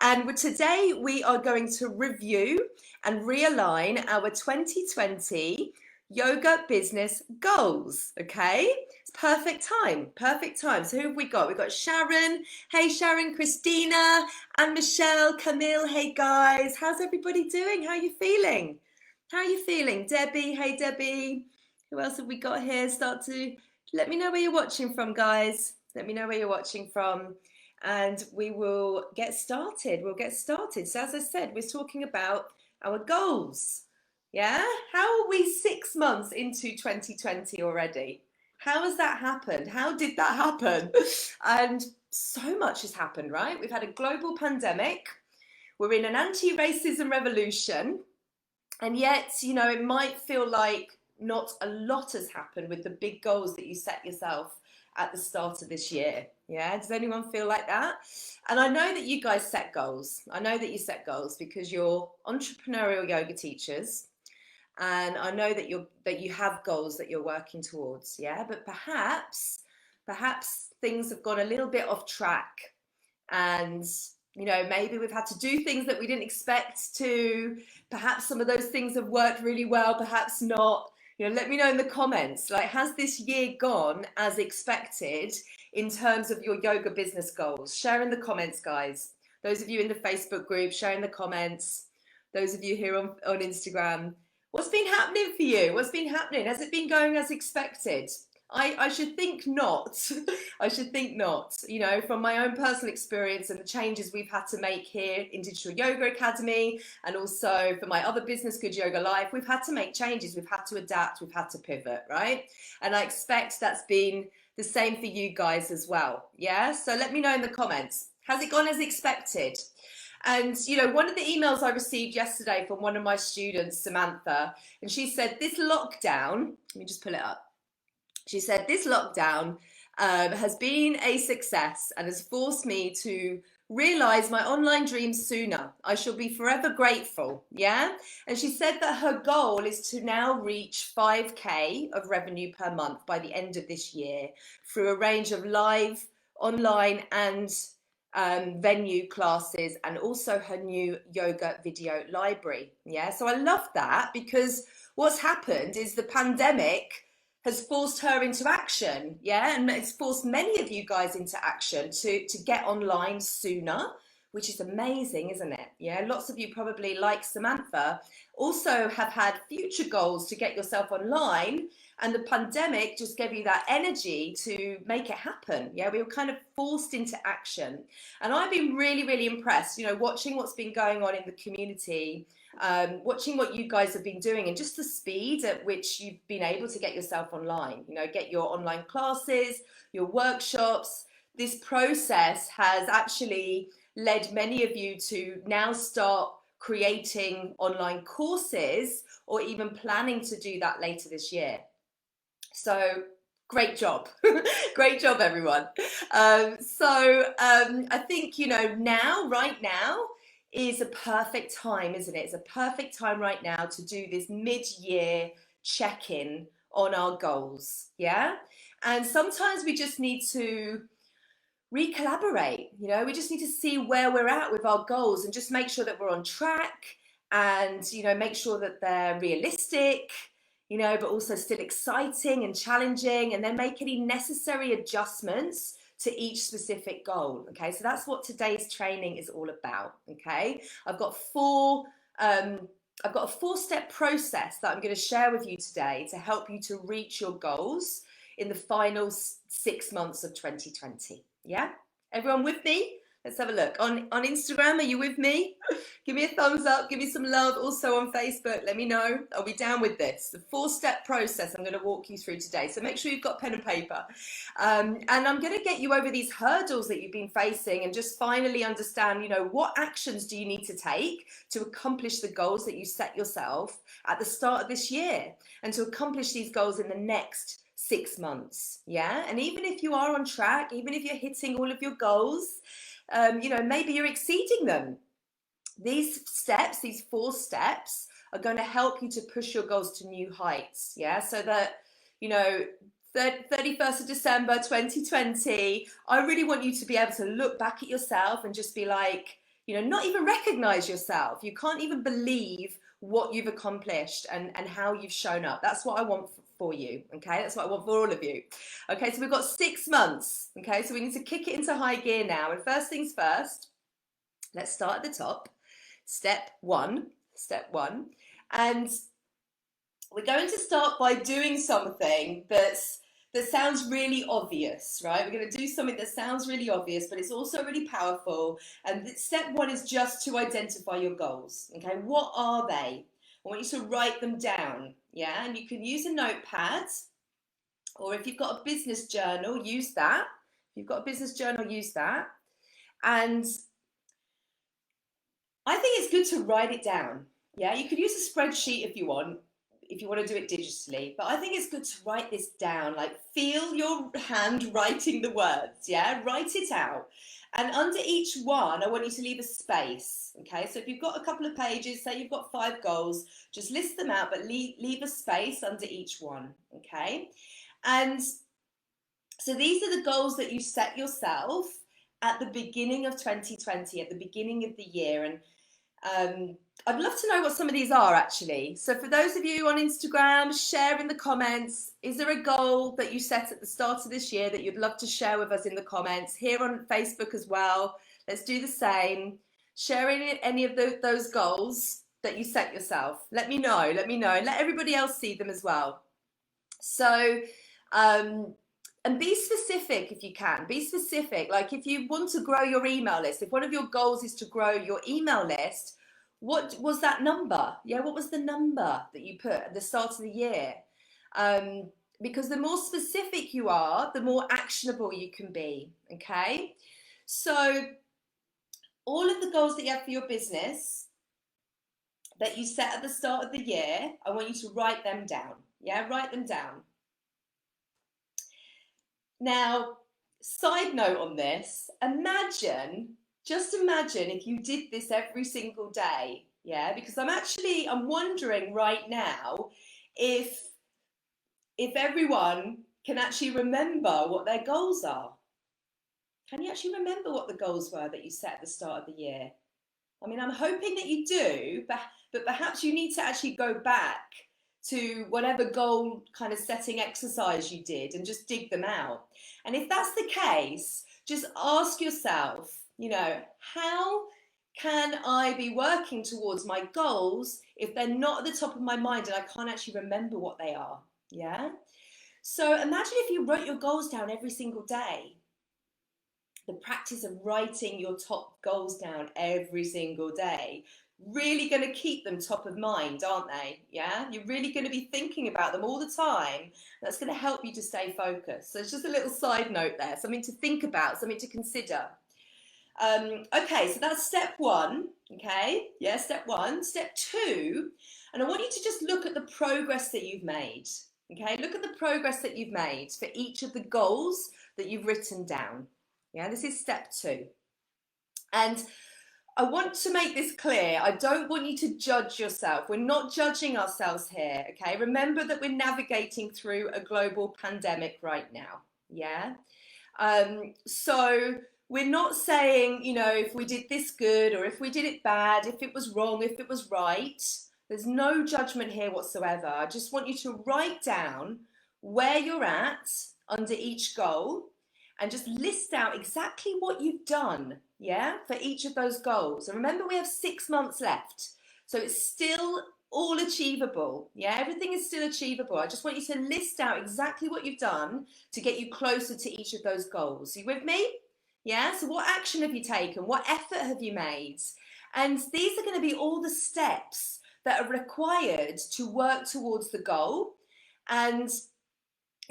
And today we are going to review and realign our 2020 yoga business goals. Okay, it's perfect time, perfect time. So who have we got? We've got Sharon. Hey Sharon, Christina, and Michelle, Camille. Hey guys, how's everybody doing? How are you feeling? How are you feeling? Debbie, hey Debbie. Who else have we got here? Start to let me know where you're watching from, guys. Let me know where you're watching from, and we will get started. We'll get started. So as I said, we're talking about our goals. Yeah? How are we 6 months into 2020 already? How has that happened? How did that happen? And so much has happened, right? We've had a global pandemic. We're in an anti-racism revolution. And yet, it might feel like not a lot has happened with the big goals that you set yourself at the start of this year. Yeah, does anyone feel like that? And I know that you guys set goals. I know that you set goals because you're entrepreneurial yoga teachers, and I know that you have goals that you're working towards. Yeah, but perhaps things have gone a little bit off track, and maybe we've had to do things that we didn't expect to. Perhaps some of those things have worked really well, perhaps not. Let me know in the comments, like, has this year gone as expected in terms of your yoga business goals? Share in the comments, guys. Those of you in the Facebook group, share in the comments. Those of you here on Instagram, what's been happening for you? What's been happening? Has it been going as expected? I should think not. I should think not. From my own personal experience and the changes we've had to make here in Digital Yoga Academy, and also for my other business, Good Yoga Life, we've had to make changes. We've had to adapt. We've had to pivot, right? And I expect that's been the same for you guys as well. Yeah. So let me know in the comments. Has it gone as expected? And, one of the emails I received yesterday from one of my students, Samantha, and she said, this lockdown, let me just pull it up. She said, this lockdown has been a success and has forced me to realize my online dreams sooner. I shall be forever grateful. Yeah. And she said that her goal is to now reach 5K of revenue per month by the end of this year through a range of live, online and venue classes, and also her new yoga video library. Yeah. So I love that, because what's happened is the pandemic has forced her into action, yeah, and it's forced many of you guys into action to get online sooner, which is amazing, isn't it? Yeah, lots of you probably, like Samantha, also have had future goals to get yourself online, and the pandemic just gave you that energy to make it happen. Yeah, we were kind of forced into action, and I've been really, really impressed, watching what's been going on in the community. Watching what you guys have been doing and just the speed at which you've been able to get yourself online, get your online classes, your workshops. This process has actually led many of you to now start creating online courses, or even planning to do that later this year. So great job. Great job, everyone. I think, right now is a perfect time, isn't it? It's a perfect time right now to do this mid-year check-in on our goals, yeah? And sometimes we just need to recalibrate, we just need to see where we're at with our goals and just make sure that we're on track, and, make sure that they're realistic, but also still exciting and challenging, and then make any necessary adjustments to each specific goal. Okay, so that's what today's training is all about. Okay, I've got a four-step process that I'm going to share with you today to help you to reach your goals in the final 6 months of 2020. Yeah, everyone with me? Let's have a look. On Instagram, are you with me? Give me a thumbs up, give me some love. Also on Facebook, let me know. I'll be down with this. The four-step process I'm going to walk you through today. So make sure you've got pen and paper. And I'm going to get you over these hurdles that you've been facing, and just finally understand, what actions do you need to take to accomplish the goals that you set yourself at the start of this year, and to accomplish these goals in the next 6 months. Yeah. And even if you are on track, even if you're hitting all of your goals, maybe you're exceeding them. These steps, these 4 steps, are going to help you to push your goals to new heights. Yeah, so that, 31st of December 2020, I really want you to be able to look back at yourself and just be like, not even recognize yourself. You can't even believe what you've accomplished and how you've shown up. That's what I want for you, okay? That's what I want for all of you. Okay, so we've got 6 months, okay? So we need to kick it into high gear now. And first things first, let's start at the top. Step one. And we're going to start by doing something that sounds really obvious, right? We're going to do something that sounds really obvious, but it's also really powerful. And step one is just to identify your goals, okay? What are they? I want you to write them down, yeah? And you can use a notepad, or if you've got a business journal, use that. If you've got a business journal, use that. And I think it's good to write it down, yeah? You could use a spreadsheet if you want to do it digitally, but I think it's good to write this down, like feel your hand writing the words, yeah? Write it out. And under each one, I want you to leave a space, okay? So if you've got a couple of pages, say you've got 5 goals, just list them out, but leave a space under each one, okay? And so these are the goals that you set yourself at the beginning of 2020, at the beginning of the year. And I'd love to know what some of these are, actually. So for those of you on Instagram, share in the comments. Is there a goal that you set at the start of this year that you'd love to share with us in the comments? Here on Facebook as well, let's do the same. Share any of those goals that you set yourself. Let me know, and let everybody else see them as well. So, and be specific if you can. Be specific. Like if you want to grow your email list, if one of your goals is to grow your email list, what was that number? Yeah, what was the number that you put at the start of the year? Because the more specific you are, the more actionable you can be, okay? So all of the goals that you have for your business that you set at the start of the year, I want you to write them down. Yeah, write them down. Now, side note on this, just imagine if you did this every single day, yeah? Because I'm wondering right now if everyone can actually remember what their goals are. Can you actually remember what the goals were that you set at the start of the year? I mean, I'm hoping that you do, but perhaps you need to actually go back to whatever goal kind of setting exercise you did and just dig them out. And if that's the case, just ask yourself, how can I be working towards my goals if they're not at the top of my mind and I can't actually remember what they are? Yeah. So imagine if you wrote your goals down every single day. The practice of writing your top goals down every single day, really going to keep them top of mind, aren't they? Yeah, you're really going to be thinking about them all the time. That's going to help you to stay focused. So it's just a little side note there, something to think about, something to consider. Okay, so that's step one. Okay, yeah, step one. Step two, and I want you to just look at the progress that you've made. Okay, look at the progress that you've made for each of the goals that you've written down. Yeah, this is step two. And I want to make this clear. I don't want you to judge yourself. We're not judging ourselves here, okay? Remember that we're navigating through a global pandemic right now, yeah? So we're not saying, if we did this good or if we did it bad, if it was wrong, if it was right. There's no judgment here whatsoever. I just want you to write down where you're at under each goal and just list out exactly what you've done, yeah, for each of those goals. And remember, we have 6 months left, so it's still all achievable, yeah, everything is still achievable. I just want you to list out exactly what you've done to get you closer to each of those goals. Are you with me? Yeah, so what action have you taken? What effort have you made? And these are going to be all the steps that are required to work towards the goal. And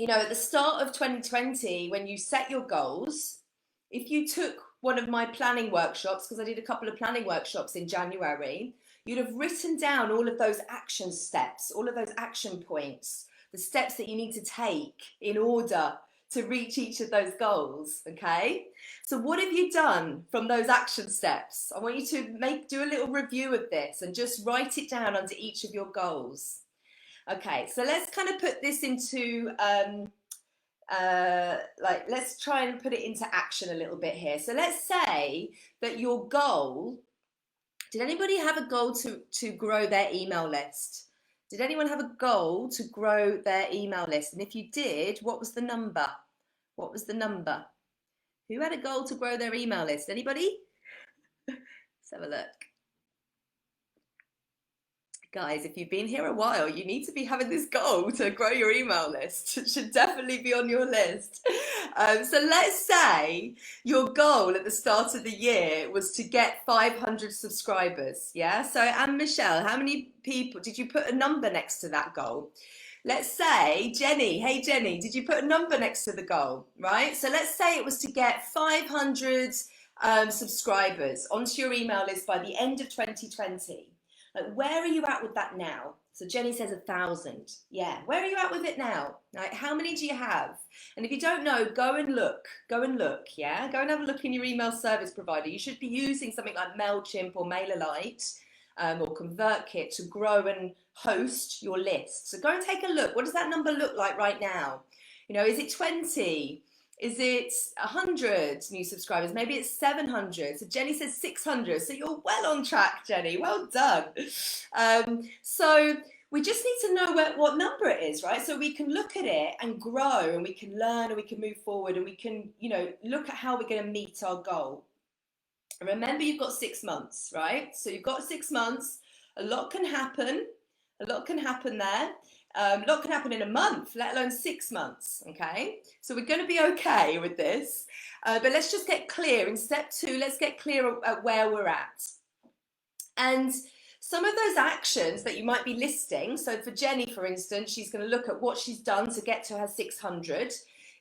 at the start of 2020, when you set your goals, if you took one of my planning workshops, because I did a couple of planning workshops in January, you'd have written down all of those action steps, all of those action points, the steps that you need to take in order to reach each of those goals, okay? So what have you done from those action steps? I want you to do a little review of this and just write it down under each of your goals. Okay, so let's kind of put this into, let's try and put it into action a little bit here. So let's say that your goal Did anybody have a goal to grow their email list? Did anyone have a goal to grow their email list? And if you did, what was the number? What was the number? Who had a goal to grow their email list? Anybody? Let's have a look. Guys, if you've been here a while, you need to be having this goal to grow your email list. It should definitely be on your list. So let's say your goal at the start of the year was to get 500 subscribers. Yeah. So, and Michelle, how many people did you put a number next to that goal? Let's say Jenny, hey Jenny, did you put a number next to the goal? Right. So let's say it was to get 500 subscribers onto your email list by the end of 2020. Like, where are you at with that now? So Jenny says 1,000. Yeah, where are you at with it now? Like, how many do you have? And if you don't know, go and look, yeah? Go and have a look in your email service provider. You should be using something like MailChimp or MailerLite or ConvertKit to grow and host your list. So go and take a look. What does that number look like right now? You know, is it 20? Is it 100 new subscribers? Maybe it's 700. So Jenny says 600. So you're well on track, Jenny. Well done. So we just need to know what number it is, right? So we can look at it and grow, and we can learn, and we can move forward, and we can, you know, look at how we're going to meet our goal. And remember, you've got 6 months, right? So you've got 6 months. A lot can happen. A lot can happen there. A lot can happen in a month, let alone 6 months, okay? So we're going to be okay with this, but let's just get clear. In step 2, let's get clear at where we're at. And some of those actions that you might be listing, so for Jenny, for instance, she's going to look at what she's done to get to her 600.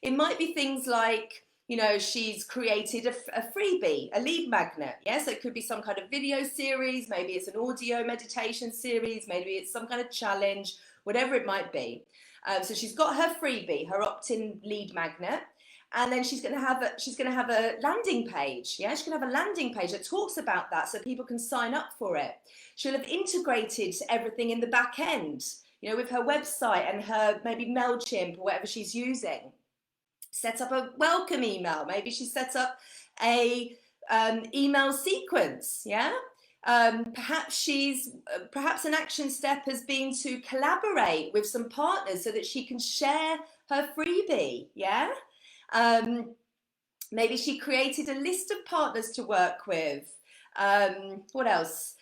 It might be things like, you know, she's created a freebie, a lead magnet. Yes, so it could be some kind of video series, maybe it's an audio meditation series, maybe it's some kind of challenge, whatever it might be. So she's got her freebie, her opt-in lead magnet, and then she's going to have a landing page. Yeah, she's going to have a landing page that talks about that, so people can sign up for it. She'll have integrated everything in the back end, you know, with her website and her maybe MailChimp or whatever she's using. Set up a welcome email. Maybe she set up a email sequence. Yeah. Perhaps an action step has been to collaborate with some partners so that she can share her freebie. Yeah. Maybe she created a list of partners to work with. What else?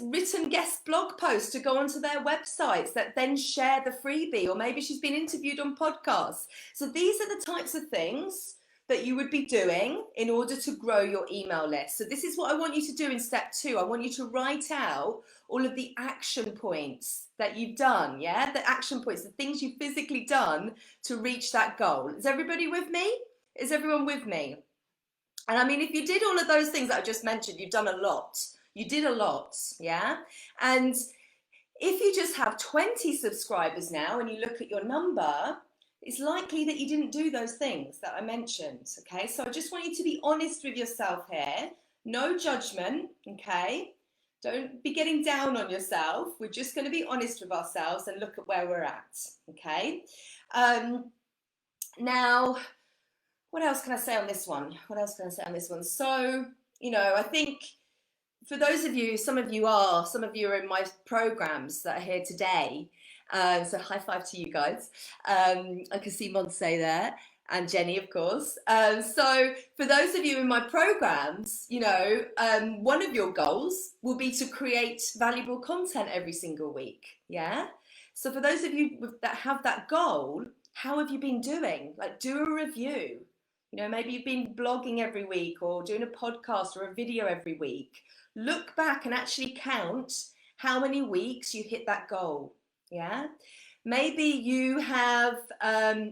Written guest blog posts to go onto their websites that then share the freebie, or maybe she's been interviewed on podcasts. So these are the types of things that you would be doing in order to grow your email list. So this is what I want you to do in step 2. I want you to write out all of the action points that you've done, yeah? The action points, the things you've physically done to reach that goal. Is everybody with me? Is everyone with me? And I mean, if you did all of those things that I just mentioned, you've done a lot. You did a lot, yeah? And if you just have 20 subscribers now and you look at your number, it's likely that you didn't do those things that I mentioned, okay? So I just want you to be honest with yourself here. No judgment, okay? Don't be getting down on yourself. We're just going to be honest with ourselves and look at where we're at, okay? Now, what else can I say on this one? So, you know, I think for those of you, some of you are in my programs that are here today. So high five to you guys. I can see Monse there, and Jenny, of course. So for those of you in my programs, you know, one of your goals will be to create valuable content every single week. Yeah. So for those of you that have that goal, how have you been doing? Like, do a review. You know, maybe you've been blogging every week or doing a podcast or a video every week. Look back and actually count how many weeks you hit that goal. Yeah. Maybe you have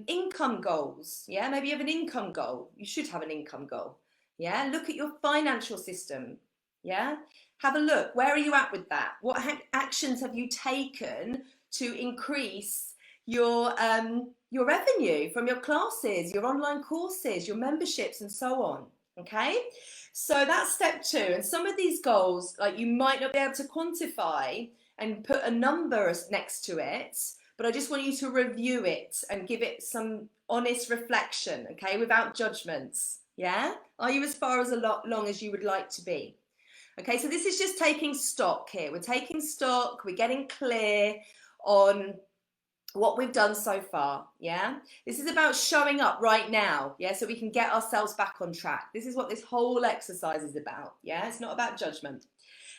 income goals. Yeah. Maybe you have an income goal. You should have an income goal. Yeah. Look at your financial system. Yeah. Have a look. Where are you at with that? What actions have you taken to increase your revenue from your classes, your online courses, your memberships, and so on? Okay. So that's step 2. And some of these goals, like, you might not be able to quantify and put a number next to it, but I just want you to review it and give it some honest reflection, okay, without judgments. Yeah? Are you as far along as you would like to be? Okay, so this is just taking stock here. We're taking stock, we're getting clear on what we've done so far, yeah? This is about showing up right now, yeah? So we can get ourselves back on track. This is what this whole exercise is about, yeah? It's not about judgment.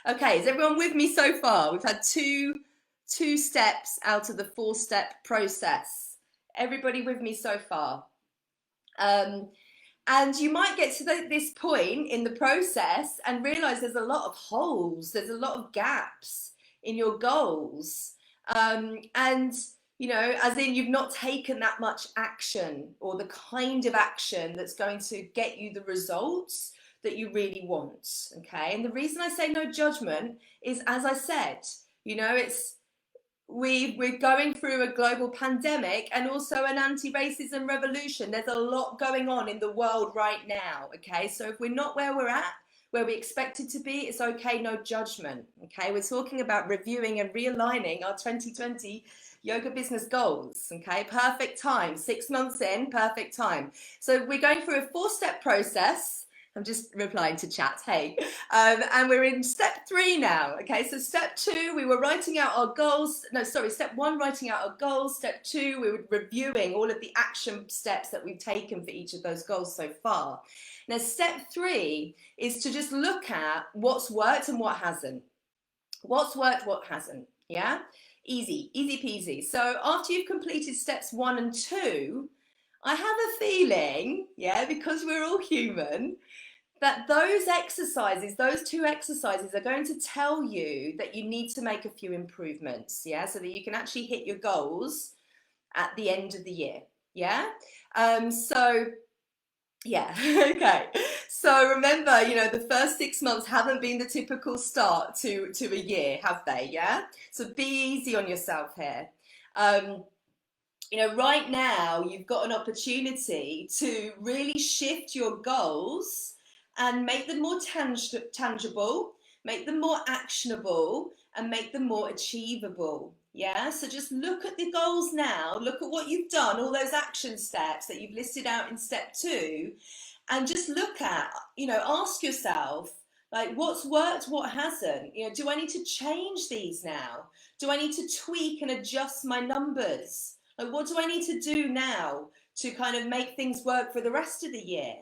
Okay, is everyone with me so far? We've had two steps out of the 4-step process. Everybody with me so far? And you might get to this point in the process and realize there's a lot of holes, there's a lot of gaps in your goals. And, you know, as in you've not taken that much action or the kind of action that's going to get you the results that you really want. Okay. And the reason I say no judgment is, as I said, you know, we're going through a global pandemic and also an anti-racism revolution. There's a lot going on in the world right now, okay? So if we're not where we're at, where we expected to be, it's okay, no judgment, okay? We're talking about reviewing and realigning our 2020 yoga business goals, okay? Perfect time, 6 months in, perfect time. So we're going through a 4-step process. I'm just replying to chat, hey. And we're in step 3 now, okay? So step 2, we were writing out our goals. No, sorry, step 1, writing out our goals. Step 2, we were reviewing all of the action steps that we've taken for each of those goals so far. Now, step 3 is to just look at what's worked and what hasn't. What's worked, what hasn't, yeah? Easy, easy peasy. So after you've completed steps 1 and 2, I have a feeling, yeah, because we're all human, that those exercises, those 2 exercises are going to tell you that you need to make a few improvements, yeah, so that you can actually hit your goals at the end of the year, yeah? So, yeah, okay. So remember, you know, the first 6 months haven't been the typical start to a year, have they, yeah? So be easy on yourself here. You know, right now, you've got an opportunity to really shift your goals and make them more tangible, make them more actionable, and make them more achievable. Yeah, so just look at the goals now, look at what you've done, all those action steps that you've listed out in step 2, and just look at, you know, ask yourself, like, what's worked, what hasn't? You know, do I need to change these now? Do I need to tweak and adjust my numbers? Like, what do I need to do now to kind of make things work for the rest of the year?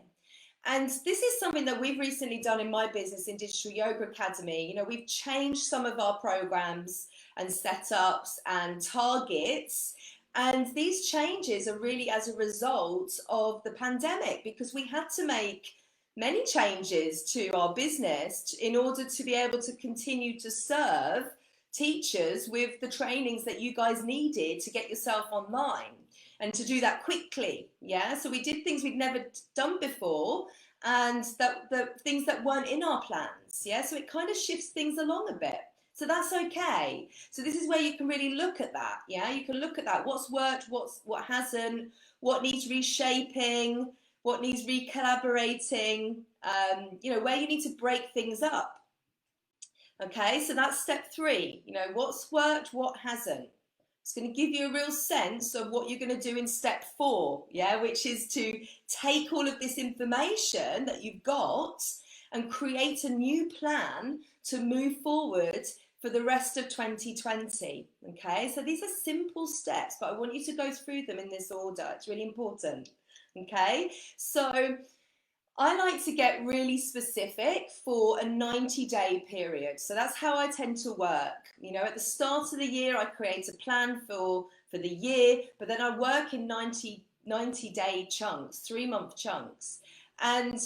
And this is something that we've recently done in my business in Digital Yoga Academy. You know, we've changed some of our programs and setups and targets. And these changes are really as a result of the pandemic, because we had to make many changes to our business in order to be able to continue to serve teachers with the trainings that you guys needed to get yourself online and to do that quickly. Yeah, so we did things we'd never done before, and that the things that weren't in our plans. Yeah, so it kind of shifts things along a bit. So that's okay. So this is where you can really look at that. Yeah, you can look at that. What's worked, what hasn't, what needs reshaping, what needs recalibrating, you know, where you need to break things up. Okay, so that's step 3. You know, what's worked, what hasn't. It's going to give you a real sense of what you're going to do in step 4, yeah, which is to take all of this information that you've got and create a new plan to move forward for the rest of 2020. Okay, so these are simple steps, but I want you to go through them in this order. It's really important. Okay, so I like to get really specific for a 90-day period. So that's how I tend to work. You know, at the start of the year, I create a plan for the year, but then I work in 90-day chunks, 3-month chunks. And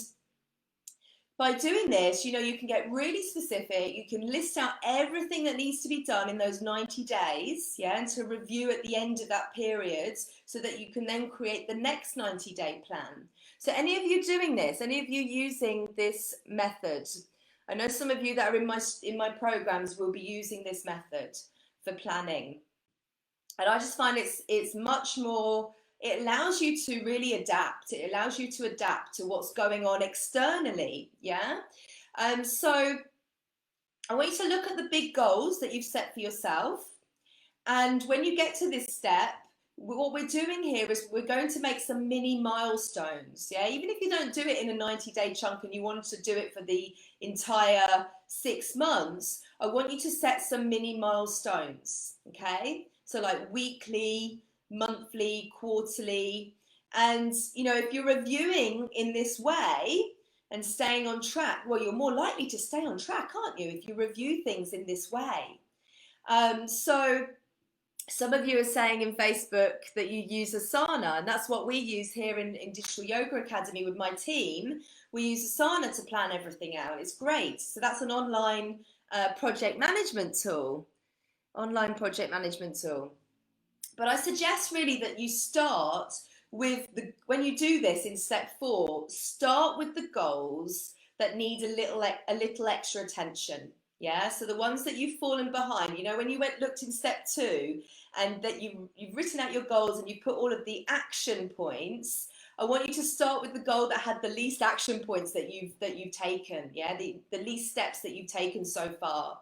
by doing this, you know, you can get really specific. You can list out everything that needs to be done in those 90 days, yeah, and to review at the end of that period so that you can then create the next 90-day plan. So any of you doing this, any of you using this method, I know some of you that are in my programs will be using this method for planning. And I just find it's much more, it allows you to really adapt. It allows you to adapt to what's going on externally, yeah? So I want you to look at the big goals that you've set for yourself. And when you get to this step, what we're doing here is we're going to make some mini milestones. Yeah, even if you don't do it in a 90-day chunk and you want to do it for the entire 6 months, I want you to set some mini milestones. Okay, so like weekly, monthly, quarterly. And if you're reviewing in this way and staying on track, well, you're more likely to stay on track, aren't you, if you review things in this way? So some of you are saying in Facebook that you use Asana, and that's what we use here in Digital Yoga Academy with my team. We use Asana to plan everything out. It's great. So that's an online project management tool. Online project management tool. But I suggest really that you start with when you do this in step 4, start with the goals that need a little extra attention. Yeah, so the ones that you've fallen behind, when you looked in step 2 and that you've written out your goals and you put all of the action points, I want you to start with the goal that had the least action points that you've taken. Yeah, the least steps that you've taken so far.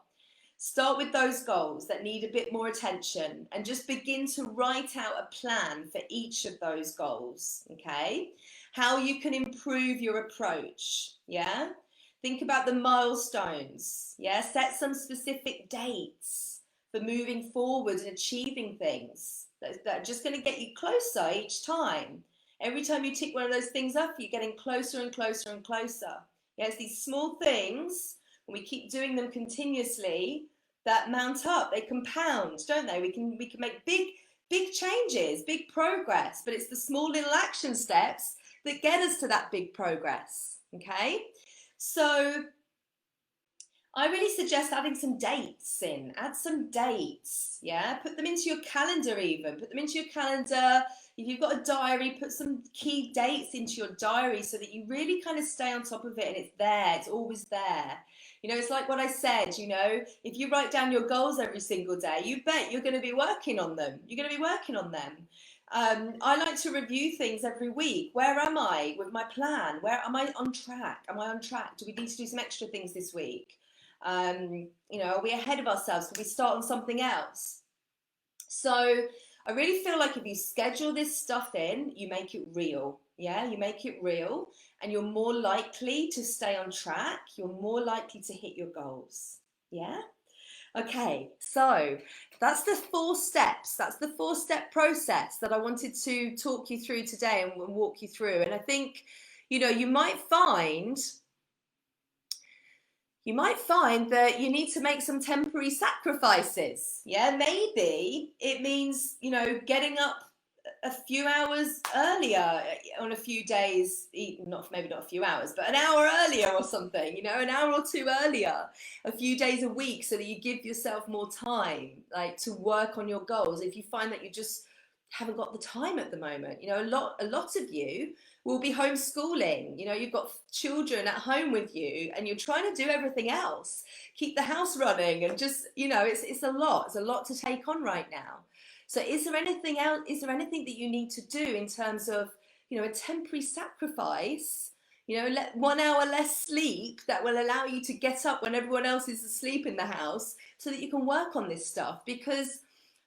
Start with those goals that need a bit more attention and just begin to write out a plan for each of those goals, okay? How you can improve your approach, yeah? Think about the milestones, yeah? Set some specific dates for moving forward and achieving things that are just going to get you closer each time. Every time you tick one of those things up, you're getting closer and closer and closer. Yeah, it's these small things, when we keep doing them continuously, that mount up. They compound, don't they? We can make big changes, big progress, but it's the small little action steps that get us to that big progress. Okay, so I really suggest adding some dates in. Add some dates, yeah? Put them into your calendar even. Put them into your calendar. If you've got a diary, put some key dates into your diary so that you really kind of stay on top of it and it's there. It's always there. It's like what I said, if you write down your goals every single day, you bet you're going to be working on them. You're going to be working on them. I like to review things every week. Where am I with my plan? Where am I on track? Am I on track? Do we need to do some extra things this week? Are we ahead of ourselves? Can we start on something else? So I really feel like if you schedule this stuff in, you make it real. Yeah, you make it real and you're more likely to stay on track. You're more likely to hit your goals. Yeah? Okay, so that's the 4 steps. That's the 4-step process that I wanted to talk you through today and walk you through. And I think, you might find that you need to make some temporary sacrifices. Yeah, maybe it means, getting up a few hours earlier on a few days, maybe not a few hours, but an hour earlier or something, an hour or 2 earlier, a few days a week, so that you give yourself more time, like, to work on your goals. If you find that you just haven't got the time at the moment, a lot of you will be homeschooling, you've got children at home with you and you're trying to do everything else, keep the house running, and just, it's a lot to take on right now. So is there anything else? Is there anything that you need to do in terms of, a temporary sacrifice, let 1 hour less sleep that will allow you to get up when everyone else is asleep in the house so that you can work on this stuff? Because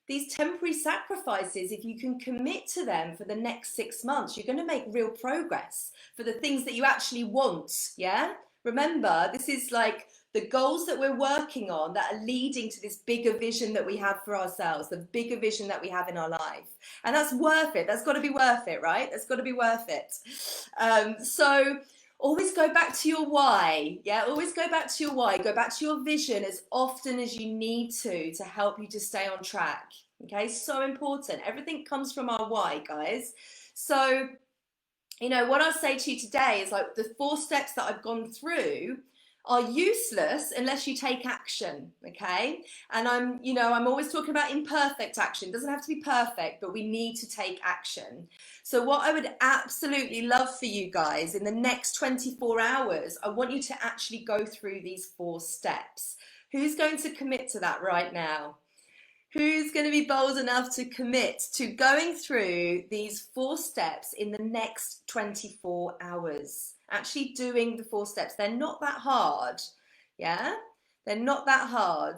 these temporary sacrifices, if you can commit to them for the next 6 months, you're going to make real progress for the things that you actually want. Yeah? Remember, this is like the goals that we're working on that are leading to this bigger vision that we have for ourselves, the bigger vision that we have in our life. And that's worth it. That's got to be worth it, right? That's got to be worth it. So always go back to your why. Yeah, always go back to your why. Go back to your vision as often as you need to help you to stay on track. Okay, so important. Everything comes from our why, guys. So, what I'll say to you today is, like, the 4 steps that I've gone through are useless unless you take action, okay? And I'm always talking about imperfect action. It doesn't have to be perfect, but we need to take action. So what I would absolutely love for you guys in the next 24 hours, I want you to actually go through these 4 steps. Who's going to commit to that right now? Who's going to be bold enough to commit to going through these 4 steps in the next 24 hours? Actually doing the 4 steps. They're not that hard. Yeah? They're not that hard.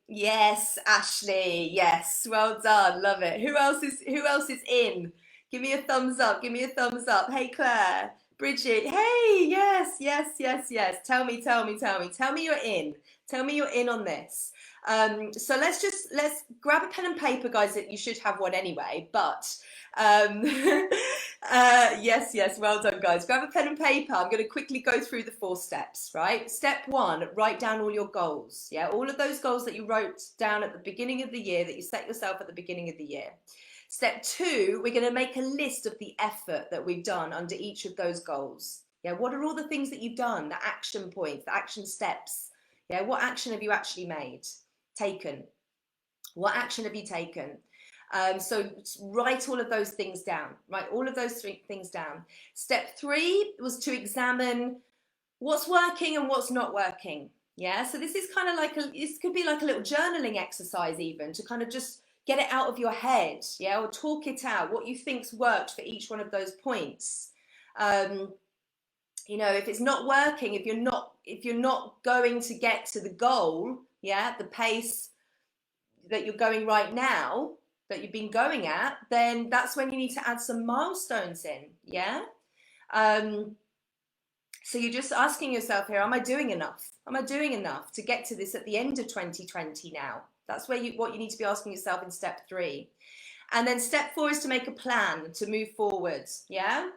Yes, Ashley. Yes, well done. Love it. Who else is in? Give me a thumbs up. Give me a thumbs up. Hey, Claire, Bridget. Hey, yes, yes, yes, yes. Tell me, tell me, tell me. Tell me you're in. Tell me you're in on this. So let's grab a pen and paper, guys. That you should have one anyway. But um, yes, yes. Well done, guys. Grab a pen and paper. I'm going to quickly go through the 4 steps. Right. Step 1: write down all your goals. Yeah, all of those goals that you wrote down at the beginning of the year, that you set yourself at the beginning of the year. Step 2: we're going to make a list of the effort that we've done under each of those goals. Yeah, what are all the things that you've done? The action points, the action steps. Yeah, what action have you actually taken? What action have you taken? So write all of those things down. Write all of those 3 things down. Step 3 was to examine what's working and what's not working. Yeah, so this is kind of like this could be like a little journaling exercise, even to kind of just get it out of your head, yeah, or talk it out, what you think's worked for each one of those points. You know, if it's not working, if you're not going to get to the goal, yeah, the pace that you're going right now, that you've been going at, then that's when you need to add some milestones in, yeah. So you're just asking yourself here, am I doing enough? Am I doing enough to get to this at the end of 2020 now? That's what you need to be asking yourself in step 3. And then step 4 is to make a plan to move forward, yeah?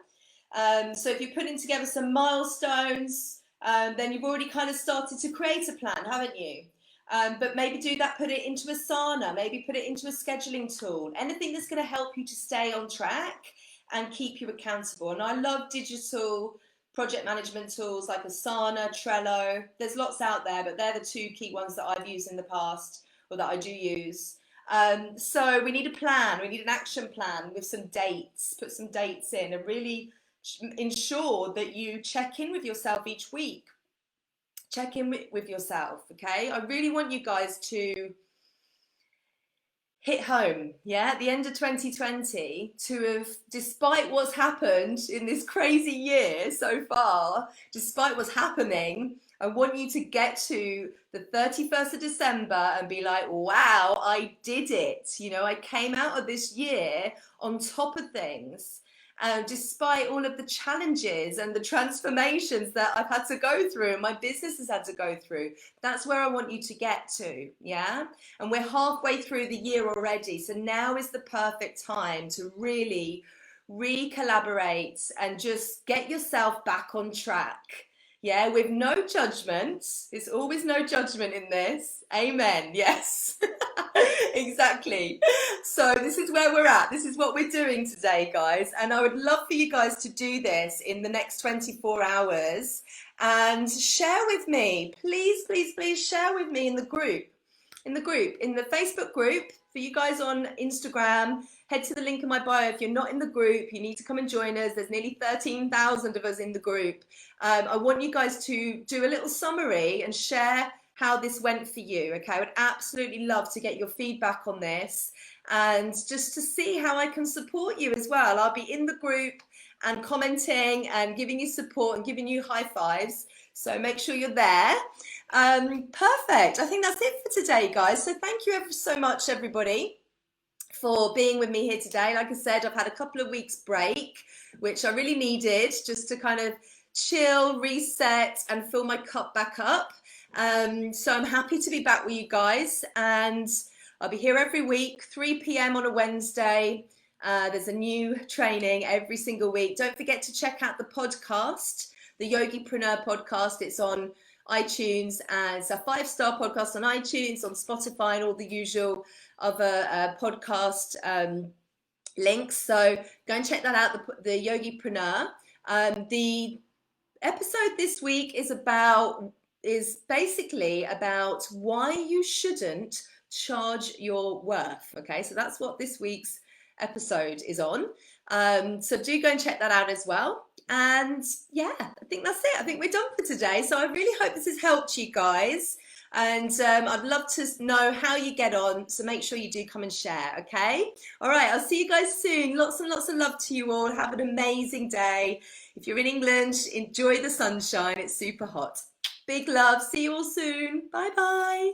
So if you're putting together some milestones, then you've already kind of started to create a plan, haven't you? But maybe do that, put it into Asana, maybe put it into a scheduling tool, anything that's going to help you to stay on track and keep you accountable. And I love digital project management tools like Asana, Trello. There's lots out there, but they're the 2 key ones that I've used in the past, or that I do use. So we need a plan, we need an action plan with some dates, put some dates in, and really ensure that you check in with yourself each week. Check in with yourself, okay? I really want you guys to hit home, yeah, at the end of 2020, to have, despite what's happened in this crazy year so far, despite what's happening, I want you to get to the 31st of December and be like, wow, I did it. You know, I came out of this year on top of things. Despite all of the challenges and the transformations that I've had to go through and my business has had to go through. That's where I want you to get to, yeah? And we're halfway through the year already, so now is the perfect time to really recalibrate and just get yourself back on track. Yeah, with no judgment. It's always no judgment in this. Amen. Yes, exactly. So this is where we're at. This is what we're doing today, guys. And I would love for you guys to do this in the next 24 hours and share with me. Please, please, please share with me in the Facebook group. For you guys on Instagram, head to the link in my bio. If you're not in the group, you need to come and join us. There's nearly 13,000 of us in the group. I want you guys to do a little summary and share how this went for you, okay? I would absolutely love to get your feedback on this and just to see how I can support you as well. I'll be in the group and commenting and giving you support and giving you high fives. So make sure you're there. Perfect. I think that's it for today, guys. So thank you ever so much, everybody, for being with me here today. Like I said, I've had a couple of weeks break, which I really needed just to kind of chill, reset, and fill my cup back up. So I'm happy to be back with you guys, and I'll be here every week, 3 p.m. on a Wednesday. There's a new training every single week. Don't forget to check out the podcast, the Yogipreneur podcast. It's on iTunes, and it's a 5-star podcast on iTunes, on Spotify, and all the usual other podcast links. So go and check that out, the Yogipreneur. The episode this week is basically about why you shouldn't charge your worth. Okay, so that's what this week's episode is on. So do go and check that out as well. And yeah, I think that's it. I think we're done for today. So I really hope this has helped you guys. And I'd love to know how you get on. So make sure you do come and share. Okay. All right. I'll see you guys soon. Lots and lots of love to you all. Have an amazing day. If you're in England, enjoy the sunshine. It's super hot. Big love. See you all soon. Bye bye.